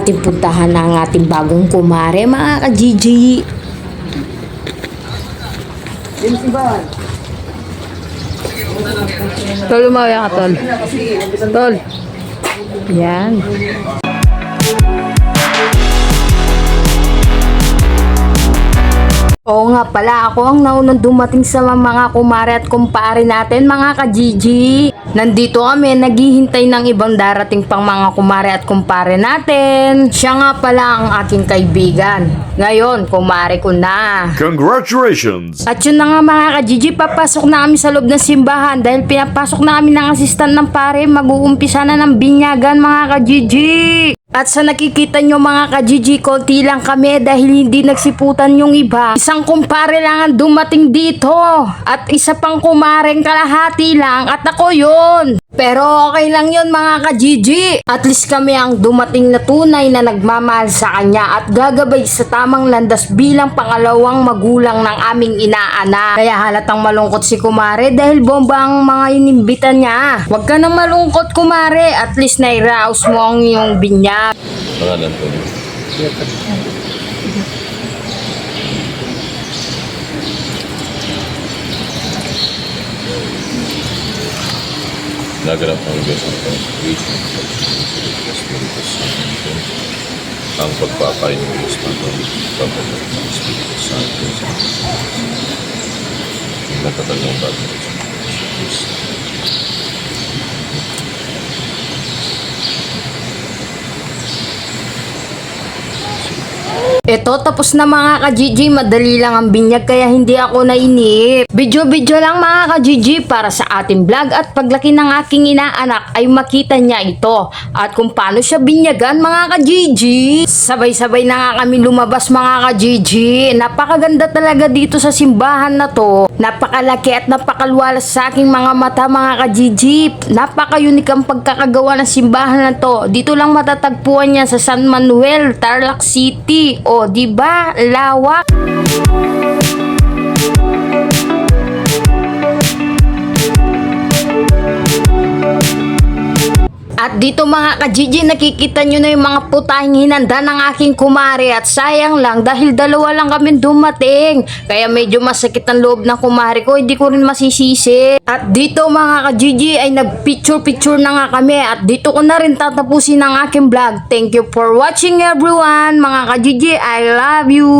ating puntahan ang ating bagong kumare, mga ka-Gigi. Tol, umaya ka, Tol. Tol. Yan. Oo nga pala, ako ang naunang dumating sa mga kumare at kumpare natin, mga ka-Gigi. Nandito kami, naghihintay ng ibang darating pang mga kumare at kumpare natin. Siya nga pala ang aking kaibigan. Ngayon, kumare ko na. Congratulations! At yun na nga, mga ka-Gigi, papasok na kami sa loob ng simbahan dahil pinapasok na kami ng asistant ng pare. Mag-uumpisa na ng binyagan, mga ka-Gigi. At sa nakikita nyo, mga ka-Gigi, konti lang kami dahil hindi nagsiputan yung iba. Isang kumpare lang ang dumating dito at isa pang kumareng kalahati lang at ako yun. Pero okay lang yun, mga ka-Gigi. At least kami ang dumating na tunay na nagmamahal sa kanya at gagabay sa tamang landas bilang pangalawang magulang ng aming inaanak. Kaya halatang malungkot si kumare dahil bomba ang mga inimbitan niya. Huwag ka nang malungkot, kumare, at least nairaos mo ang iyong binyag. Pangalan ko. Naganap ng Diyos ang congregation ng Espiritu Santo. Ang pagpapain ng Diyos ng pagpapain ng Espiritu Santo sa nagkatagang bago ng Espiritu. Eto, tapos na, mga ka-Gigi. Madali lang ang binyag kaya hindi ako nainip. Video lang, mga ka-Gigi, para sa ating vlog at paglaki ng aking inaanak ay makita niya ito. At kung paano siya binyagan, mga ka-Gigi. Sabay-sabay na nga kami lumabas, mga ka-Gigi. Napakaganda talaga dito sa simbahan na to. Napakalaki at napakaluwalas sa aking mga mata, mga ka-Gigi. Napaka-unique ang pagkakagawa ng simbahan na to. Dito lang matatagpuan niya sa San Manuel, Tarlac City. O, diba? Lawak. At dito, mga ka-Gigi, nakikita nyo na yung mga putahing hinanda ng aking kumare. At sayang lang dahil dalawa lang kami dumating. Kaya medyo masakit ang loob ng kumare ko. Hindi ko rin masisisi. At dito, mga ka-Gigi, ay nag-picture na nga kami. At dito ko na rin tatapusin ang aking vlog. Thank you for watching, everyone. Mga ka-Gigi, I love you.